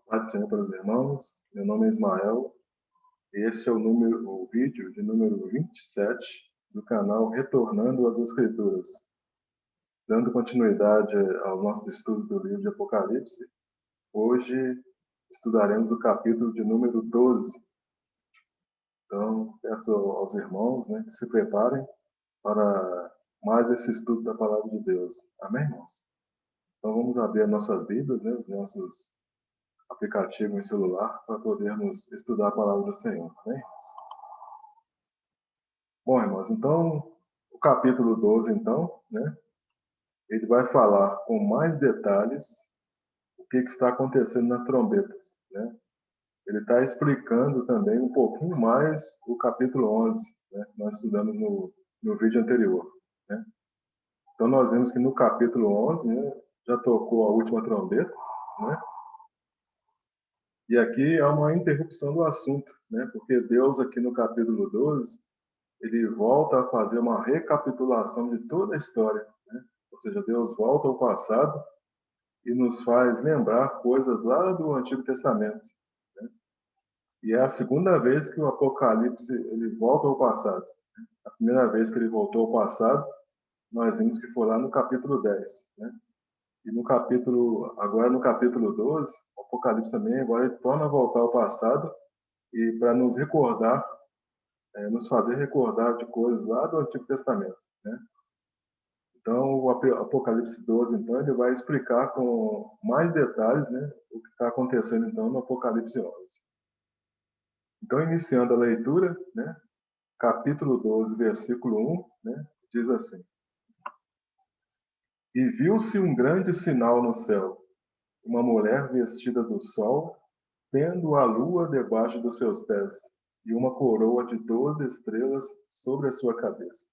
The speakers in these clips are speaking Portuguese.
Paz do Senhor para os irmãos. Meu nome é Ismael. Este é o vídeo de número 27 do canal Retornando às Escrituras. Dando continuidade ao nosso estudo do livro de Apocalipse, hoje estudaremos o capítulo de número 12. Então, peço aos irmãos, que se preparem para mais esse estudo da Palavra de Deus. Amém, irmãos? Então, vamos abrir as nossas Bíblias, os nossos aplicativo em celular para podermos estudar a palavra do Senhor. Amém? Bom, irmãos, então, o capítulo 12, então, ele vai falar com mais detalhes o que está acontecendo nas trombetas. Ele está explicando também um pouquinho mais o capítulo 11, que nós estudamos no vídeo anterior. Então, nós vimos que no capítulo 11, já tocou a última trombeta, e aqui há uma interrupção do assunto, porque Deus aqui no capítulo 12, ele volta a fazer uma recapitulação de toda a história. Ou seja, Deus volta ao passado e nos faz lembrar coisas lá do Antigo Testamento. E é a segunda vez que o Apocalipse ele volta ao passado. A primeira vez que ele voltou ao passado, nós vimos que foi lá no capítulo 10. E agora no capítulo 12, o Apocalipse também agora ele torna a voltar ao passado e para nos recordar, nos fazer recordar de coisas lá do Antigo Testamento. Então, o Apocalipse 12, então, ele vai explicar com mais detalhes, o que está acontecendo, então, no Apocalipse 11. Então, iniciando a leitura, capítulo 12, versículo 1, diz assim: E viu-se um grande sinal no céu, uma mulher vestida do sol, tendo a lua debaixo dos seus pés, e uma coroa de 12 estrelas sobre a sua cabeça.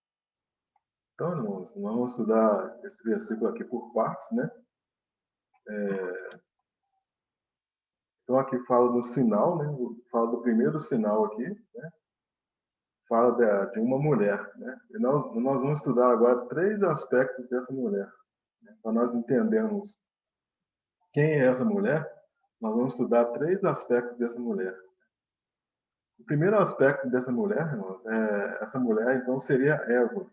Então, irmãos, nós vamos estudar esse versículo aqui por partes, Então, aqui fala do sinal, fala do primeiro sinal aqui, fala de uma mulher. E nós vamos estudar agora 3 aspectos dessa mulher. Para nós entendermos quem é essa mulher, nós vamos estudar 3 aspectos dessa mulher. O primeiro aspecto dessa mulher, irmãos, essa mulher, então, seria Eva.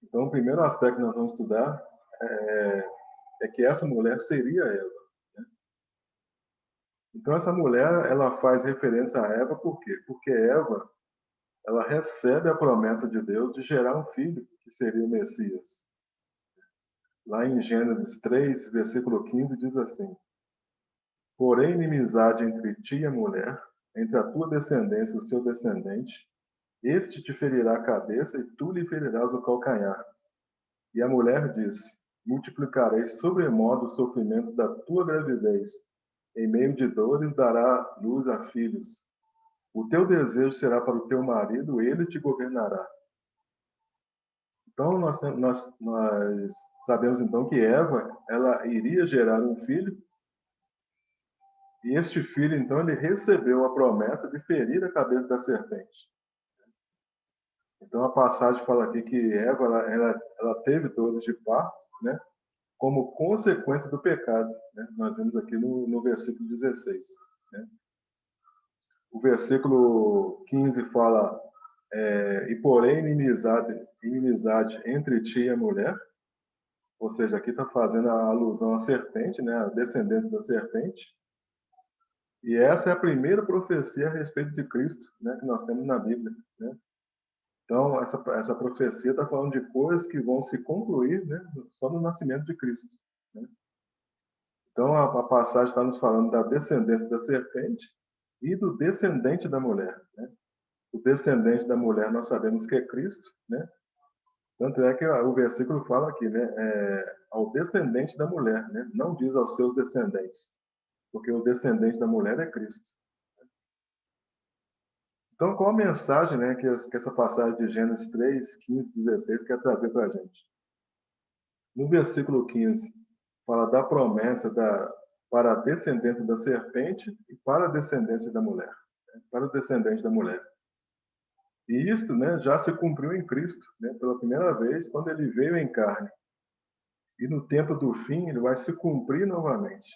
Então, o primeiro aspecto que nós vamos estudar é que essa mulher seria Eva. Então, essa mulher, ela faz referência a Eva por quê? Porque Eva, ela recebe a promessa de Deus de gerar um filho, que seria o Messias. Lá em Gênesis 3, versículo 15, diz assim: Porém, inimizade entre ti e a mulher, entre a tua descendência e o seu descendente, este te ferirá a cabeça e tu lhe ferirás o calcanhar. E a mulher disse: Multiplicarei sobremodo os sofrimentos da tua gravidez. Em meio de dores dará luz a filhos. O teu desejo será para o teu marido, ele te governará. Então, nós sabemos então que Eva, ela iria gerar um filho, e este filho, então, ele recebeu a promessa de ferir a cabeça da serpente. Então, a passagem fala aqui que Eva, ela teve dores de parto, como consequência do pecado. Nós vemos aqui no versículo 16. O versículo 15 fala: e porém inimizade entre ti e a mulher. Ou seja, aqui está fazendo a alusão à serpente, a descendência da serpente. E essa é a primeira profecia a respeito de Cristo, que nós temos na Bíblia. Então, essa profecia está falando de coisas que vão se concluir, só no nascimento de Cristo. Então, a passagem está nos falando da descendência da serpente e do descendente da mulher. O descendente da mulher nós sabemos que é Cristo, Tanto é que o versículo fala aqui, ao descendente da mulher, Não diz aos seus descendentes, porque o descendente da mulher é Cristo. Então, qual a mensagem, que essa passagem de Gênesis 3, 15, 16 quer trazer para a gente? No versículo 15, fala da promessa para a descendente da serpente e para a descendência da mulher, para o descendente da mulher. E isto, já se cumpriu em Cristo, pela primeira vez, quando ele veio em carne. E no tempo do fim, ele vai se cumprir novamente.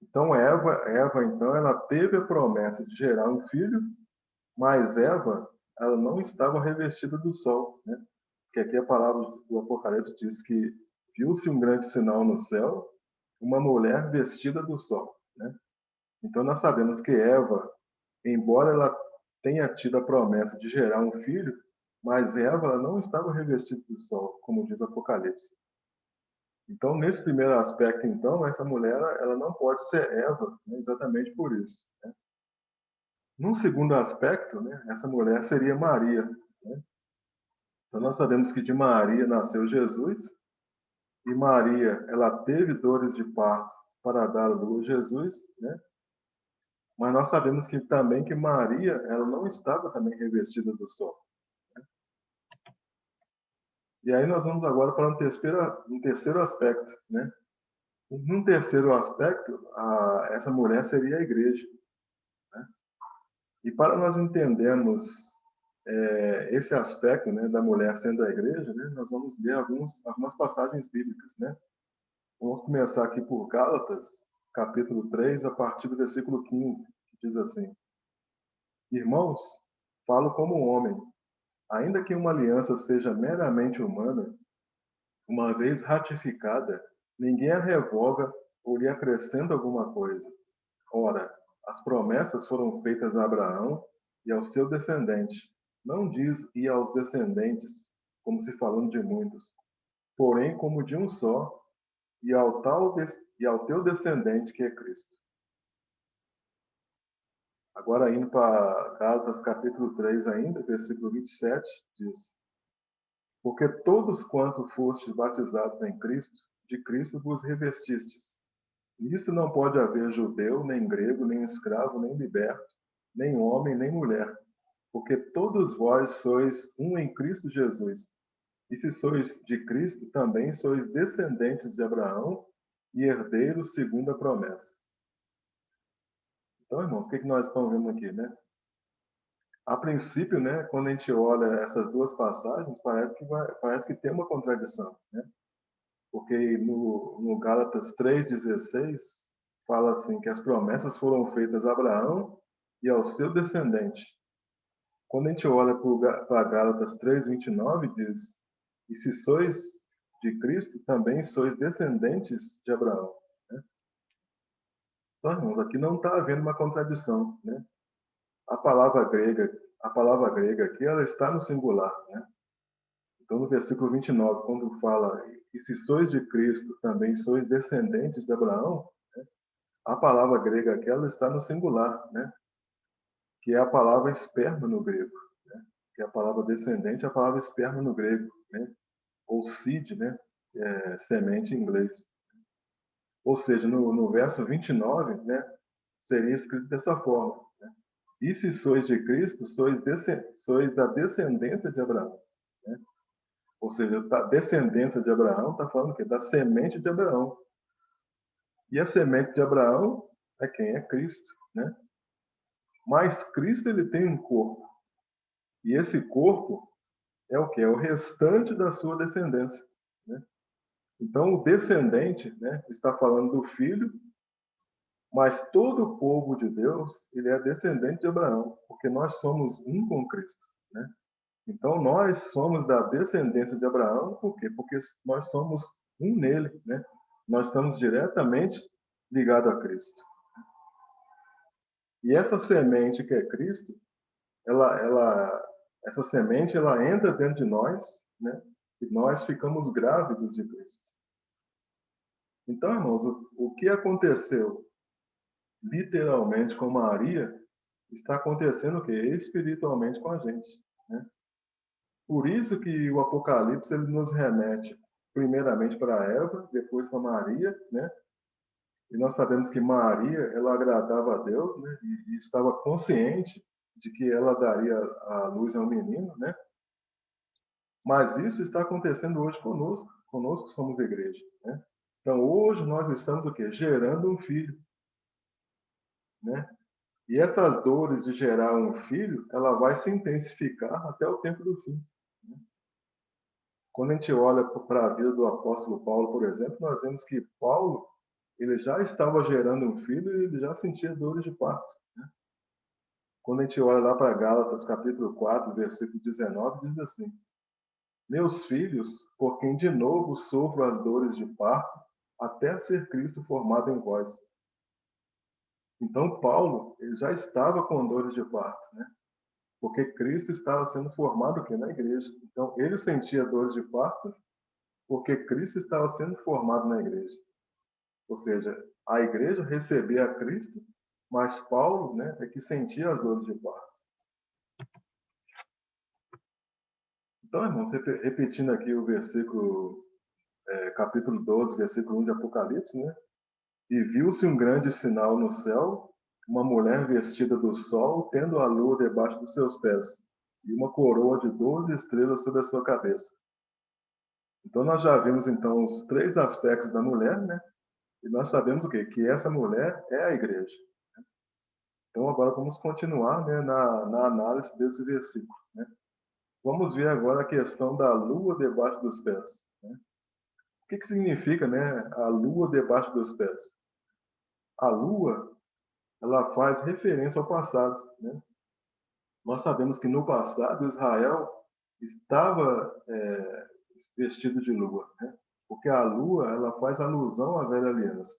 Então, Eva, então, ela teve a promessa de gerar um filho, mas Eva, ela não estava revestida do sol, né? Porque aqui a palavra do Apocalipse diz que viu-se um grande sinal no céu, uma mulher vestida do sol, né? Então, nós sabemos que Eva, embora ela tenha tido a promessa de gerar um filho, mas Eva ela não estava revestida do sol, como diz Apocalipse. Então, nesse primeiro aspecto, então, essa mulher ela não pode ser Eva, né, exatamente por isso. Né? Num segundo aspecto, né, essa mulher seria Maria. Né? Então, nós sabemos que de Maria nasceu Jesus, e Maria ela teve dores de parto para dar à luz a Jesus, né? Mas nós sabemos que também que Maria ela não estava também revestida do sol. E aí nós vamos agora para um terceiro aspecto, né? Num terceiro aspecto, essa mulher seria a igreja. Né? E para nós entendermos esse aspecto, né, da mulher sendo a igreja, né, nós vamos ler algumas passagens bíblicas. Né? Vamos começar aqui por Gálatas, capítulo 3, a partir do versículo 15, que diz assim: Irmãos, falo como homem, ainda que uma aliança seja meramente humana, uma vez ratificada, ninguém a revoga ou lhe acrescenta alguma coisa. Ora, as promessas foram feitas a Abraão e ao seu descendente. Não diz e aos descendentes, como se falando de muitos, porém como de um só, e ao teu descendente que é Cristo. Agora indo para Gálatas capítulo 3 ainda, versículo 27, diz: Porque todos quanto fostes batizados em Cristo, de Cristo vos revestistes. Nisso não pode haver judeu, nem grego, nem escravo, nem liberto, nem homem, nem mulher, porque todos vós sois um em Cristo Jesus. E se sois de Cristo, também sois descendentes de Abraão e herdeiros segundo a promessa. Então, irmãos, o que nós estamos vendo aqui, né? A princípio, né, quando a gente olha essas duas passagens, parece que tem uma contradição, né? Porque no Gálatas 3,16 fala assim que as promessas foram feitas a Abraão e ao seu descendente. Quando a gente olha para Gálatas 3:29 diz: E se sois de Cristo, também sois descendentes de Abraão. Né? Então, irmãos, aqui não está havendo uma contradição. Né? A palavra grega, a palavra grega aqui, ela está no singular. Né? Então, no versículo 29, quando fala: E se sois de Cristo, também sois descendentes de Abraão, né? A palavra grega aqui, ela está no singular, né? Que é a palavra esperma no grego. Né? Que é a palavra descendente, é a palavra esperma no grego. Né? Ou seed, né? Semente em inglês. Ou seja, no verso 29, né? Seria escrito dessa forma. Né? E se sois de Cristo, sois da descendência de Abraão. Né? Ou seja, a descendência de Abraão está falando que da semente de Abraão. E a semente de Abraão é quem? É Cristo. Né? Mas Cristo ele tem um corpo. E esse corpo é o que? É o restante da sua descendência. Né? Então, o descendente, né, está falando do filho, mas todo o povo de Deus, ele é descendente de Abraão, porque nós somos um com Cristo. Né? Então, nós somos da descendência de Abraão, por quê? Porque nós somos um nele. Né? Nós estamos diretamente ligados a Cristo. E essa semente que é Cristo, essa semente ela entra dentro de nós, né? E nós ficamos grávidos de Cristo. Então, irmãos, o que aconteceu literalmente com Maria está acontecendo o quê? Espiritualmente com a gente. Né? Por isso que o Apocalipse ele nos remete primeiramente para Eva, depois para Maria, né? E nós sabemos que Maria ela agradava a Deus, né? E estava consciente de que ela daria a luz a um menino, né? Mas isso está acontecendo hoje conosco somos igreja, né? Então hoje nós estamos o quê? Gerando um filho, né? E essas dores de gerar um filho, ela vai se intensificar até o tempo do fim. Né? Quando a gente olha para a vida do apóstolo Paulo, por exemplo, nós vemos que Paulo, ele já estava gerando um filho e ele já sentia dores de parto. Quando a gente olha lá para Gálatas, capítulo 4, versículo 19, diz assim: Meus filhos, por quem de novo sofro as dores de parto, até ser Cristo formado em vós. Então, Paulo, ele já estava com dores de parto, né? Porque Cristo estava sendo formado aqui na igreja. Então, ele sentia dores de parto porque Cristo estava sendo formado na igreja. Ou seja, a igreja recebia a Cristo, mas Paulo, né, é que sentia as dores de parto. Então, irmãos, repetindo aqui o versículo, capítulo 12, versículo 1 de Apocalipse, né? E viu-se um grande sinal no céu, uma mulher vestida do sol, tendo a lua debaixo dos seus pés, e uma coroa de 12 estrelas sobre a sua cabeça. Então, nós já vimos, então, os três aspectos da mulher, né? E nós sabemos o quê? Que essa mulher é a igreja. Então, agora vamos continuar, né, na análise desse versículo, né? Vamos ver agora a questão da lua debaixo dos pés, né? O que significa, né, a lua debaixo dos pés? A lua, ela faz referência ao passado, né? Nós sabemos que no passado Israel estava vestido de lua, né? Porque a lua, ela faz alusão à velha aliança.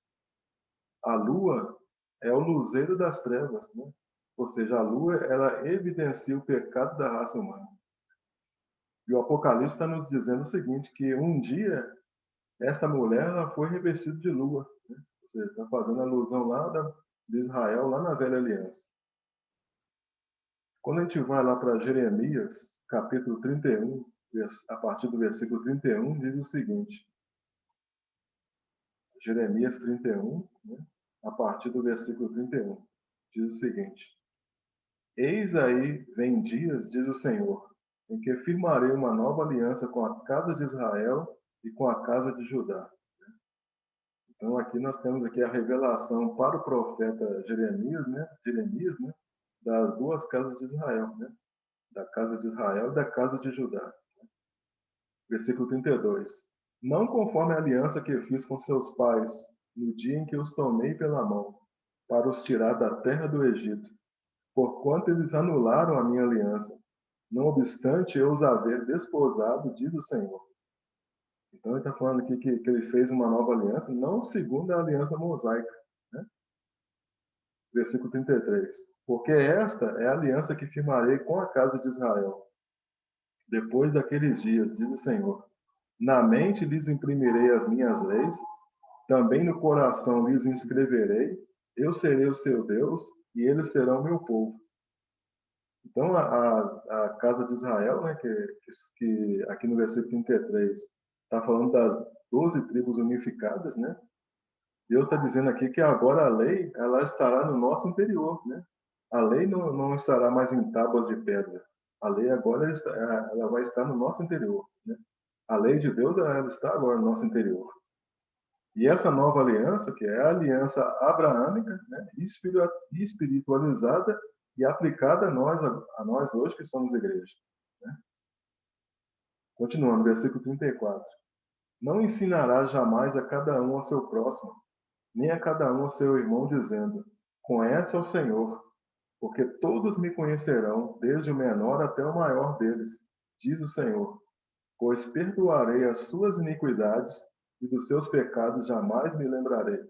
A lua é o luzeiro das trevas, né? Ou seja, a lua, ela evidencia o pecado da raça humana. E o Apocalipse está nos dizendo o seguinte, que um dia esta mulher ela foi revestida de lua, né? Ou seja, está fazendo alusão lá de Israel, lá na velha aliança. Quando a gente vai lá para Jeremias, capítulo 31, a partir do versículo 31, diz o seguinte, Jeremias 31, né? A partir do versículo 31, diz o seguinte, Eis aí vem dias, diz o Senhor, em que firmarei uma nova aliança com a casa de Israel e com a casa de Judá. Então aqui nós temos aqui a revelação para o profeta Jeremias, né? Das duas casas de Israel, né? Da casa de Israel e da casa de Judá. Versículo 32. Não conforme a aliança que fiz com seus pais, no dia em que os tomei pela mão, para os tirar da terra do Egito, porquanto eles anularam a minha aliança, não obstante eu os haver desposado, diz o Senhor. Então ele está falando aqui que ele fez uma nova aliança, não segundo a aliança mosaica, né? Versículo 33. Porque esta é a aliança que firmarei com a casa de Israel. Depois daqueles dias, diz o Senhor, na mente lhes imprimirei as minhas leis, também no coração lhes inscreverei, eu serei o seu Deus e eles serão meu povo. Então, a casa de Israel, né, que aqui no versículo 33 está falando das 12 tribos unificadas, né? Deus está dizendo aqui que agora a lei ela estará no nosso interior, né? A lei não estará mais em tábuas de pedra. A lei agora ela vai estar no nosso interior, né? A lei de Deus ela está agora no nosso interior. E essa nova aliança, que é a aliança abraâmica, né, espiritualizada e aplicada a nós hoje que somos igreja. Né? Continuando, versículo 34. Não ensinará jamais a cada um ao seu próximo, nem a cada um ao seu irmão, dizendo, conhece ao Senhor, porque todos me conhecerão, desde o menor até o maior deles, diz o Senhor, pois perdoarei as suas iniquidades e dos seus pecados jamais me lembrarei.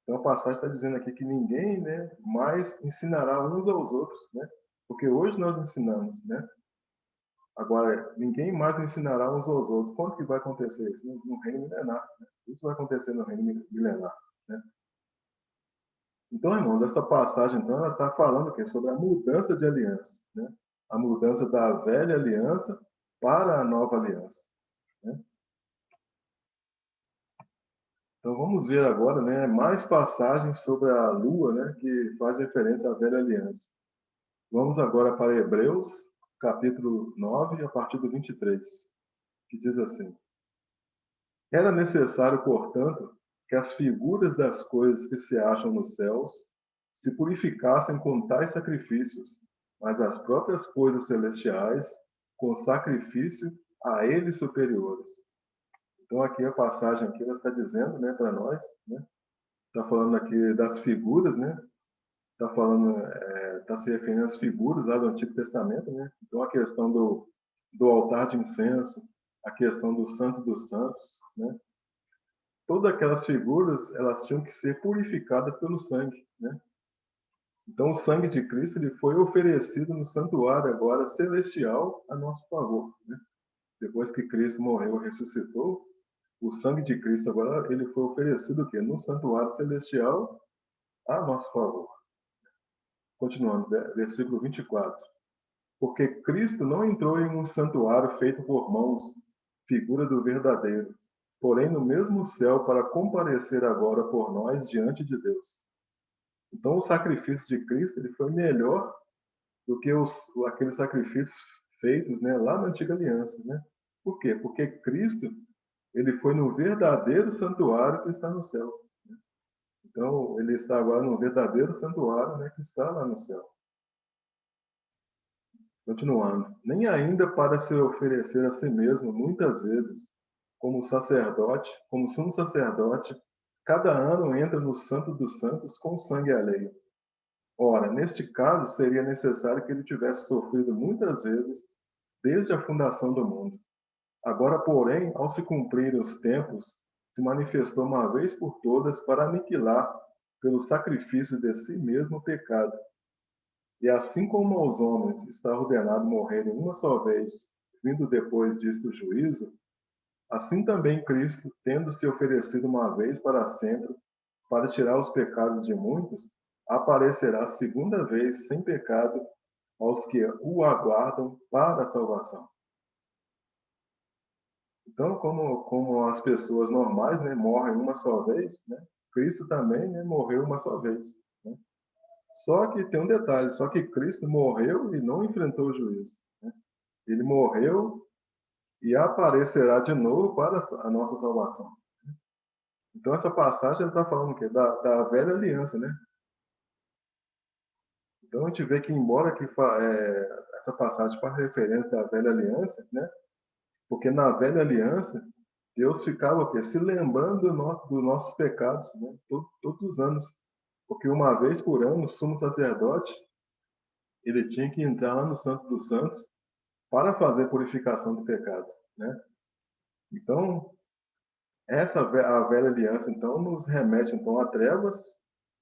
Então a passagem está dizendo aqui que ninguém, né, mais ensinará uns aos outros, né? Porque hoje nós ensinamos, né? Agora, ninguém mais ensinará uns aos outros. Quando que vai acontecer isso? No reino milenar. Né? Isso vai acontecer no reino milenar. Né? Então, irmãos, essa passagem, então, ela está falando aqui sobre a mudança de aliança. Né? A mudança da velha aliança para a nova aliança. Né? Então, vamos ver agora, né, mais passagens sobre a lua, né, que faz referência à velha aliança. Vamos agora para Hebreus, capítulo 9, a partir do 23, que diz assim: Era necessário, portanto, que as figuras das coisas que se acham nos céus se purificassem com tais sacrifícios, mas as próprias coisas celestiais com sacrifício a eles superiores. Então aqui a passagem aqui ela está dizendo, né, para nós, né, está falando aqui das figuras, né? Está falando, está se referindo às figuras lá do Antigo Testamento, né? Então a questão do altar de incenso, a questão do Santo dos Santos, né? Todas aquelas figuras, elas tinham que ser purificadas pelo sangue, né? Então o sangue de Cristo ele foi oferecido no santuário agora celestial a nosso favor, né? Depois que Cristo morreu e ressuscitou, o sangue de Cristo agora ele foi oferecido o quê? No santuário celestial a nosso favor. Continuando, versículo 24. Porque Cristo não entrou em um santuário feito por mãos, figura do verdadeiro, porém no mesmo céu para comparecer agora por nós diante de Deus. Então o sacrifício de Cristo ele foi melhor do que aqueles sacrifícios feitos, né, lá na antiga aliança, né? Por quê? Porque Cristo ele foi no verdadeiro santuário que está no céu. Então ele está agora no verdadeiro santuário, né, que está lá no céu. Continuando, nem ainda para se oferecer a si mesmo muitas vezes, como sacerdote, como sumo sacerdote, cada ano entra no Santo dos Santos com sangue alheio. Ora, neste caso seria necessário que ele tivesse sofrido muitas vezes desde a fundação do mundo. Agora, porém, ao se cumprirem os tempos, se manifestou uma vez por todas para aniquilar, pelo sacrifício de si mesmo, o pecado. E assim como aos homens está ordenado morrerem uma só vez, vindo depois disto o juízo, assim também Cristo, tendo se oferecido uma vez para sempre, para tirar os pecados de muitos, aparecerá segunda vez sem pecado aos que o aguardam para a salvação. Então, como as pessoas normais, né, morrem uma só vez, né, Cristo também, né, morreu uma só vez. Né? Só que tem um detalhe, só que Cristo morreu e não enfrentou o juízo. Né? Ele morreu e aparecerá de novo para a nossa salvação. Então essa passagem está falando o quê? Da velha aliança, né? Então a gente vê que embora essa passagem faça referência à velha aliança, né? Porque na velha aliança Deus ficava o quê? Se lembrando dos nossos pecados, né? Todos os anos, porque uma vez por ano o sumo sacerdote ele tinha que entrar lá no Santo dos Santos para fazer purificação do pecado, né? Então a velha aliança então nos remete então a trevas,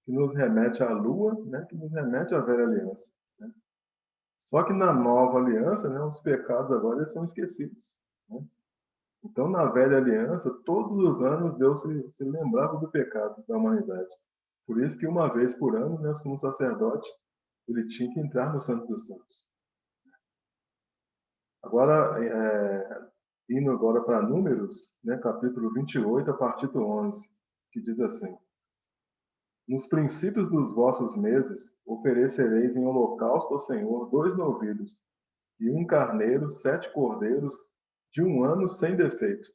que nos remete à lua, né? Que nos remete à velha aliança. Né? Só que na nova aliança, né? Os pecados agora eles são esquecidos. Né? Então na velha aliança todos os anos Deus se lembrava do pecado da humanidade. Por isso que uma vez por ano, né, o sumo sacerdote ele tinha que entrar no Santo dos Santos. Agora, indo agora para Números, né, capítulo 28, a partir do 11, que diz assim: Nos princípios dos vossos meses, oferecereis em holocausto ao Senhor 2 novilhos, e um carneiro, 7 cordeiros, de 1 ano sem defeito,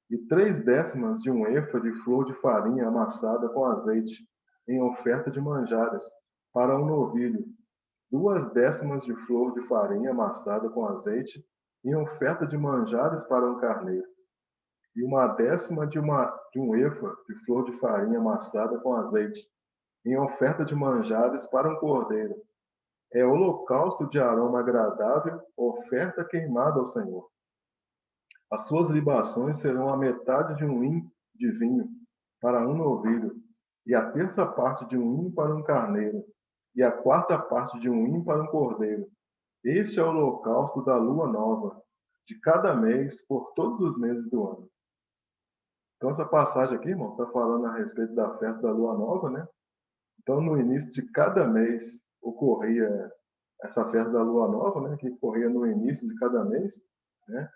e 3/10 de um efa de flor de farinha amassada com azeite, em oferta de manjares, para um novilho, 2/10 de flor de farinha amassada com azeite, em oferta de manjares para um carneiro, e 1/10 de um efa de flor de farinha amassada com azeite, em oferta de manjares para um cordeiro. É holocausto de aroma agradável, oferta queimada ao Senhor. As suas libações serão a metade de um hin de vinho para um novilho, e a terça parte de um hin para um carneiro, e a quarta parte de um hin para um cordeiro. Este é o holocausto da lua nova, de cada mês, por todos os meses do ano. Então, essa passagem aqui, irmãos, está falando a respeito da festa da lua nova, né? Então, no início de cada mês, ocorria essa festa da lua nova, né? Que ocorria no início de cada mês, né?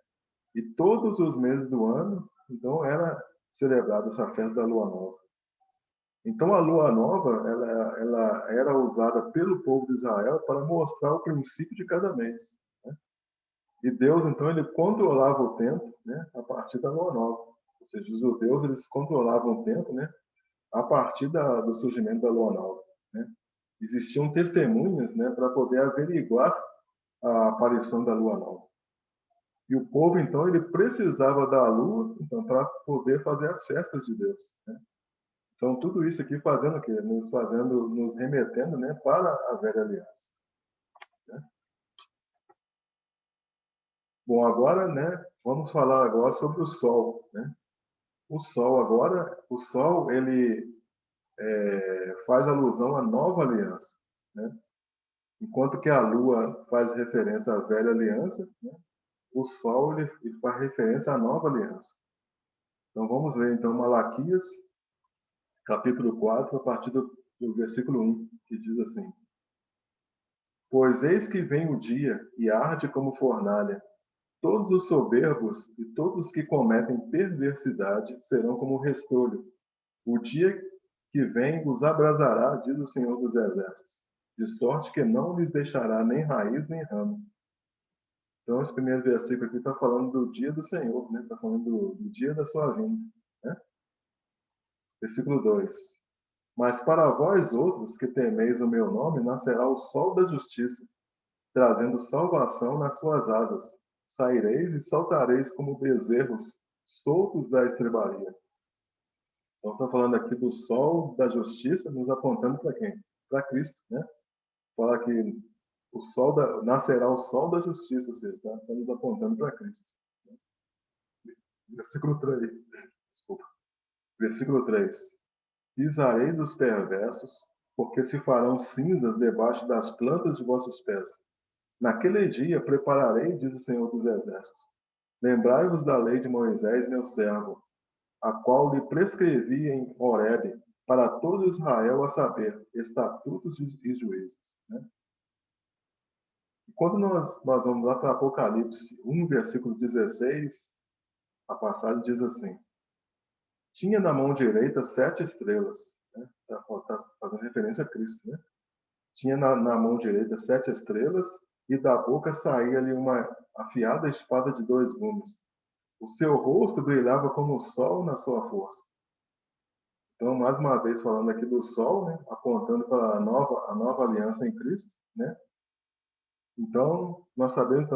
E todos os meses do ano, então, era celebrada essa festa da lua nova. Então, a lua nova, ela era usada pelo povo de Israel para mostrar o princípio de cada mês. Né? E Deus, então, ele controlava o tempo, né? A partir da lua nova. Ou seja, os judeus, eles controlavam o tempo, né? A partir do surgimento da lua nova. Né? Existiam testemunhas, né, para poder averiguar a aparição da lua nova. E o povo, então, ele precisava da lua então, para poder fazer as festas de Deus. Né? Então, tudo isso aqui fazendo o quê? Nos remetendo, né, para a velha aliança. Né? Bom, agora, né, vamos falar agora sobre o sol, né? O sol, ele faz alusão à nova aliança, né? Enquanto que a lua faz referência à velha aliança, né? O sol, ele faz referência à nova aliança. Então, vamos ler, então, Malaquias, capítulo 4, a partir do versículo 1, que diz assim: Pois eis que vem o dia e arde como fornalha. Todos os soberbos e todos os que cometem perversidade serão como restolho. O dia que vem os abrasará, diz o Senhor dos Exércitos, de sorte que não lhes deixará nem raiz nem ramo. Então, esse primeiro versículo aqui está falando do dia do Senhor, né? Está falando do dia da sua vinda. Né? Versículo 2: Mas para vós outros que temeis o meu nome, nascerá o sol da justiça, trazendo salvação nas suas asas. Saireis e saltareis como bezerros soltos da estrebaria. Então, está falando aqui do sol da justiça, nos apontando para quem? Para Cristo, né? Fala que nascerá o sol da justiça, ou seja, está nos apontando para Cristo. Versículo 3. Desculpa. Versículo 3. Pisareis os perversos, porque se farão cinzas debaixo das plantas de vossos pés. Naquele dia prepararei, diz o Senhor dos Exércitos. Lembrai-vos da lei de Moisés, meu servo, a qual lhe prescrevi em Horebe, para todo Israel, a saber, estatutos e juízos. Né? E quando nós vamos lá para Apocalipse 1, versículo 16, a passagem diz assim: Tinha na mão direita 7 estrelas. Né? Tá fazendo referência a Cristo. Né? Tinha na mão direita 7 estrelas, e da boca saía-lhe uma afiada espada de 2 gumes. O seu rosto brilhava como o sol na sua força. Então, mais uma vez falando aqui do sol, né, apontando para a nova aliança em Cristo, né? Então, nós sabemos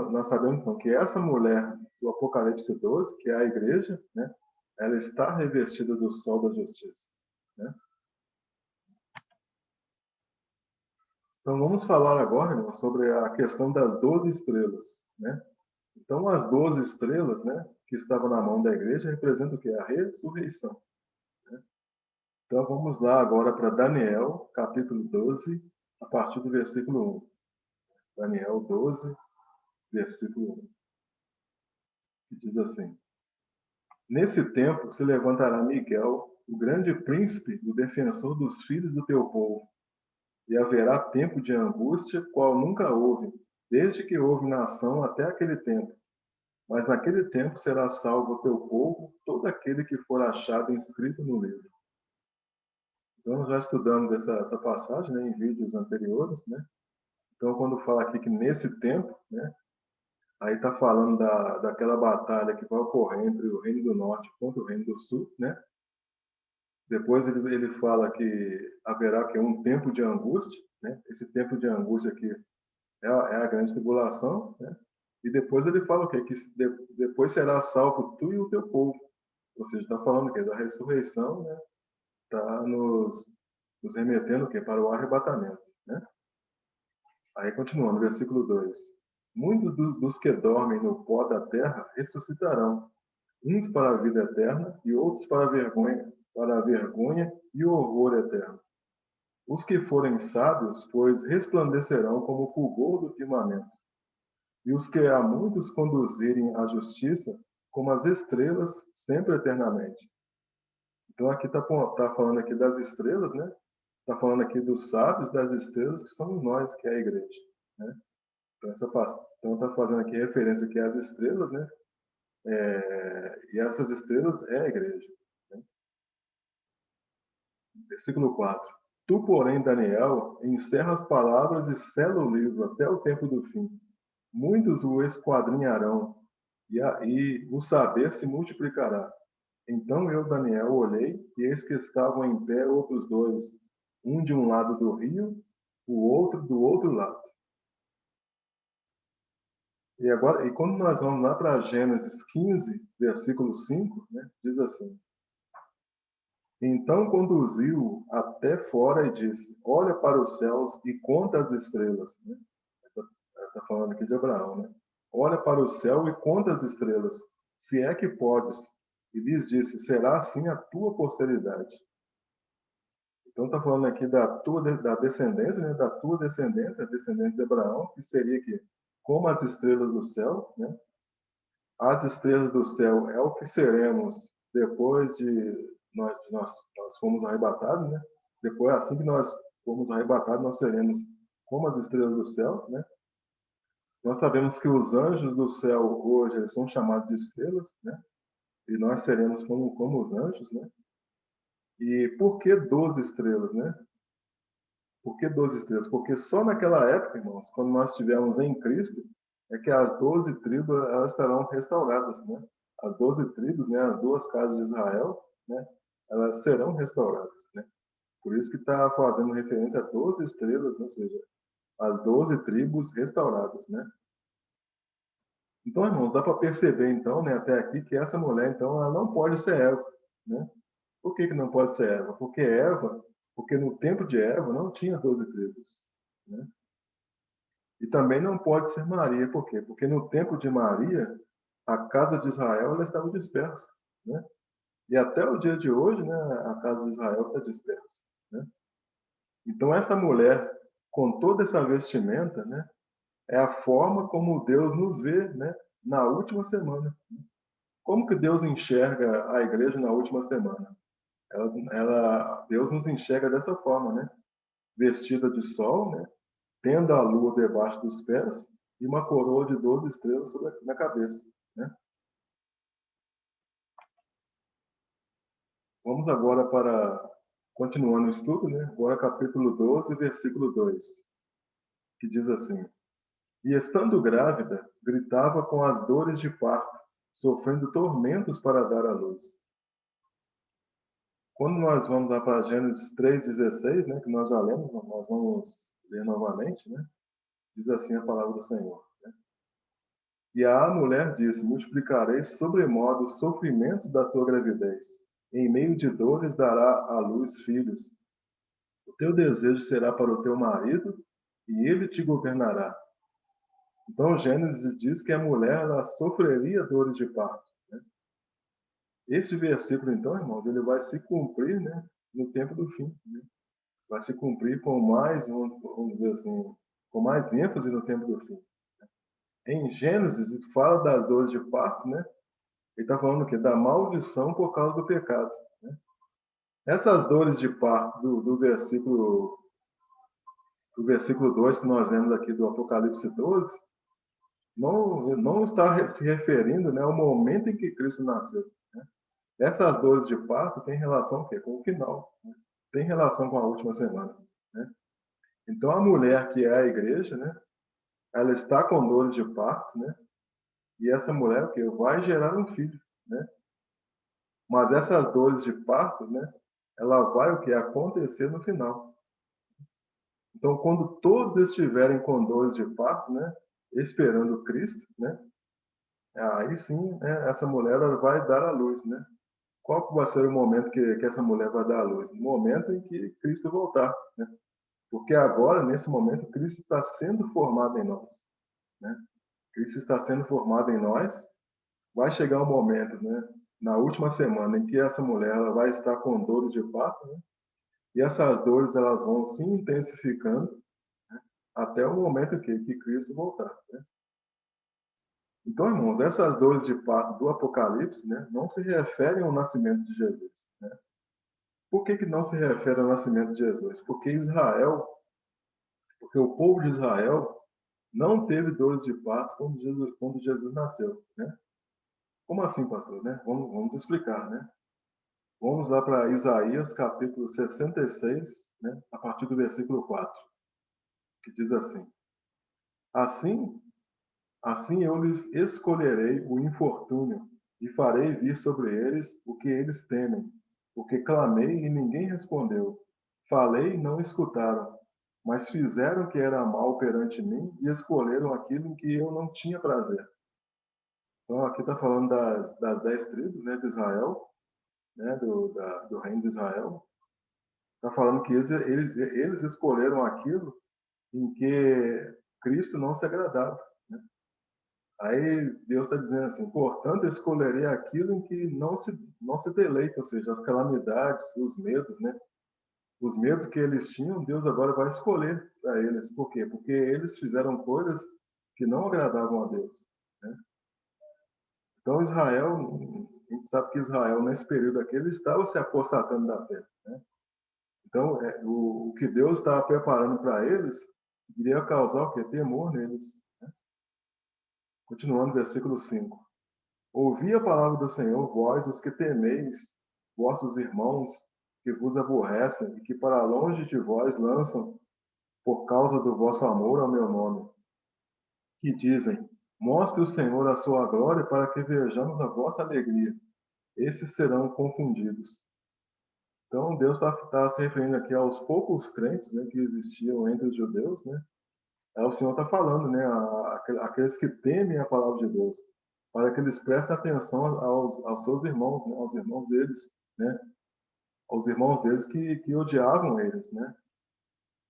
então, que essa mulher do Apocalipse 12, que é a igreja, né, ela está revestida do sol da justiça, né? Então, vamos falar agora, irmão, sobre a questão das 12 estrelas, né? Então, as 12 estrelas, né, que estavam na mão da igreja, representam o quê? A ressurreição. Né? Então, vamos lá agora para Daniel, capítulo 12, a partir do versículo 1. Daniel 12, versículo 1, que diz assim: Nesse tempo se levantará Miguel, o grande príncipe, o defensor dos filhos do teu povo, e haverá tempo de angústia, qual nunca houve, desde que houve nação até aquele tempo. Mas naquele tempo será salvo o teu povo, todo aquele que for achado inscrito no livro. Então, nós já estudamos essa passagem, né, em vídeos anteriores, né? Então, quando fala aqui que nesse tempo, né, aí está falando daquela batalha que vai ocorrer entre o Reino do Norte contra o Reino do Sul, né? Depois ele fala que haverá que um tempo de angústia, né? Esse tempo de angústia aqui é a grande tribulação, né? E depois ele fala o quê? Que depois será salvo tu e o teu povo. Ou seja, está falando o quê? Da ressurreição, né? Está nos remetendo o quê? Para o arrebatamento, né? Aí continua no versículo 2. Muitos dos que dormem no pó da terra ressuscitarão, uns para a vida eterna e outros para a vergonha e o horror eterno. Os que forem sábios, pois resplandecerão como o fulgor do firmamento, e os que a muitos conduzirem à justiça, como as estrelas, sempre eternamente. Então aqui tá falando aqui das estrelas, né? Está falando aqui dos sábios das estrelas, que somos nós, que é a igreja. Né? Então está fazendo aqui referência aqui às estrelas, né? E essas estrelas é a igreja. Né? Versículo 4. Tu, porém, Daniel, encerra as palavras e sela o livro até o tempo do fim. Muitos o esquadrinharão, e o saber se multiplicará. Então eu, Daniel, olhei, e eis que estavam em pé outros dois, um de um lado do rio, o outro do outro lado. E quando nós vamos lá para Gênesis 15, versículo 5, né, diz assim: Então conduziu até fora e disse: Olha para os céus e conta as estrelas. Né? Está falando aqui de Abraão, né? Olha para o céu e conta as estrelas, se é que podes. E lhes disse: Será assim a tua posteridade. Então está falando aqui da descendência, né? Da tua descendência, a descendência de Abraão, que seria que como as estrelas do céu, né? As estrelas do céu é o que seremos depois de nós fomos arrebatados, né? Depois, assim que nós fomos arrebatados, nós seremos como as estrelas do céu, né? Nós sabemos que os anjos do céu hoje eles são chamados de estrelas, né? E nós seremos como os anjos, né? E por que 12 estrelas, né? Por que 12 estrelas? Porque só naquela época, irmãos, quando nós estivermos em Cristo, é que as 12 tribos elas estarão restauradas, né? As 12 tribos, né? As duas casas de Israel, né? Elas serão restauradas, né? Por isso que está fazendo referência a 12 estrelas, né? Ou seja, as 12 tribos restauradas, né? Então, irmãos, dá para perceber, então, né, até aqui, que essa mulher, então, ela não pode ser Eva, né? Por que não pode ser Eva? Porque no tempo de Eva não tinha 12 tribos, né? E também não pode ser Maria, por quê? Porque no tempo de Maria, a casa de Israel ela estava dispersa, né? E até o dia de hoje, né, a casa de Israel está dispersa, né? Então essa mulher, com toda essa vestimenta, né, é a forma como Deus nos vê, né, na última semana. Como que Deus enxerga a igreja na última semana? Deus nos enxerga dessa forma, né? Vestida de sol, né? Tendo a lua debaixo dos pés e uma coroa de 12 estrelas na cabeça, né? Vamos agora para, continuando o estudo, né? Agora capítulo 12, versículo 2, que diz assim: E estando grávida, gritava com as dores de parto, sofrendo tormentos para dar à luz. Quando nós vamos lá para Gênesis 3,16, né, que nós já lemos, nós vamos ler novamente, né? Diz assim a palavra do Senhor. Né? E a mulher disse: Multiplicarei sobremodo os sofrimentos da tua gravidez. Em meio de dores dará à luz filhos. O teu desejo será para o teu marido, e ele te governará. Então, Gênesis diz que a mulher ela sofreria dores de parto. Né? Esse versículo, então, irmãos, ele vai se cumprir, né, no tempo do fim. Né? Vai se cumprir com mais, vamos dizer assim, com mais ênfase no tempo do fim. Em Gênesis, ele fala das dores de parto, né? Ele está falando o quê? Da maldição por causa do pecado. Né? Essas dores de parto do versículo 2 que nós lemos aqui do Apocalipse 12, não está se referindo, né, ao momento em que Cristo nasceu. Né? Essas dores de parto têm relação o quê? Com o final. Né? Tem relação com a última semana. Né? Então, a mulher que é a igreja, né, ela está com dores de parto, né? E essa mulher o quê? Vai gerar um filho, né? Mas essas dores de parto, né? Ela vai o que acontecer no final. Então, quando todos estiverem com dores de parto, né? Esperando Cristo, né? Aí sim, né, essa mulher ela vai dar à luz, né? Qual que vai ser o momento que essa mulher vai dar à luz? No momento em que Cristo voltar, né? Porque agora, nesse momento, Cristo está sendo formado em nós, né? Cristo está sendo formado em nós. Vai chegar um momento, né? Na última semana em que essa mulher ela vai estar com dores de parto, né? E essas dores elas vão se intensificando até o momento que Cristo voltar, né? Então, irmãos, essas dores de parto do Apocalipse, né, não se referem ao nascimento de Jesus, né? Por que não se refere ao nascimento de Jesus? Porque o povo de Israel não teve dores de parto quando Jesus nasceu, né? Como assim, pastor? Né? Vamos explicar, né? Vamos lá para Isaías, capítulo 66, né? A partir do versículo 4, que diz assim: Assim, assim eu lhes escolherei o infortúnio e farei vir sobre eles o que eles temem, porque clamei e ninguém respondeu, falei e não escutaram, mas fizeram o que era mal perante mim e escolheram aquilo em que eu não tinha prazer. Então aqui está falando das 10 tribos, né, de Israel. né, do reino de Israel, está falando que eles escolheram aquilo em que Cristo não se agradava. Né? Aí Deus está dizendo assim, portanto, eu escolherei aquilo em que não se deleita, ou seja, as calamidades, os medos, né? Os medos que eles tinham, Deus agora vai escolher para eles. Por quê? Porque eles fizeram coisas que não agradavam a Deus. Né? Então, Israel, a gente sabe que Israel, nesse período aqui, ele estava se apostatando da fé. Né? Então, o que Deus estava preparando para eles iria causar o quê? Temor neles. Né? Continuando, versículo 5. Ouvi a palavra do Senhor, vós, os que temeis, vossos irmãos, que vos aborrecem e que para longe de vós lançam por causa do vosso amor ao meu nome, que dizem, mostre o Senhor a sua glória para que vejamos a vossa alegria. Esses serão confundidos. Então, Deus está se referindo aqui aos poucos crentes, né, que existiam entre os judeus, né? Aí o Senhor está falando, né, aqueles que temem a palavra de Deus, para que eles prestem atenção aos seus irmãos, né, aos irmãos deles, né, aos irmãos deles que odiavam eles, né,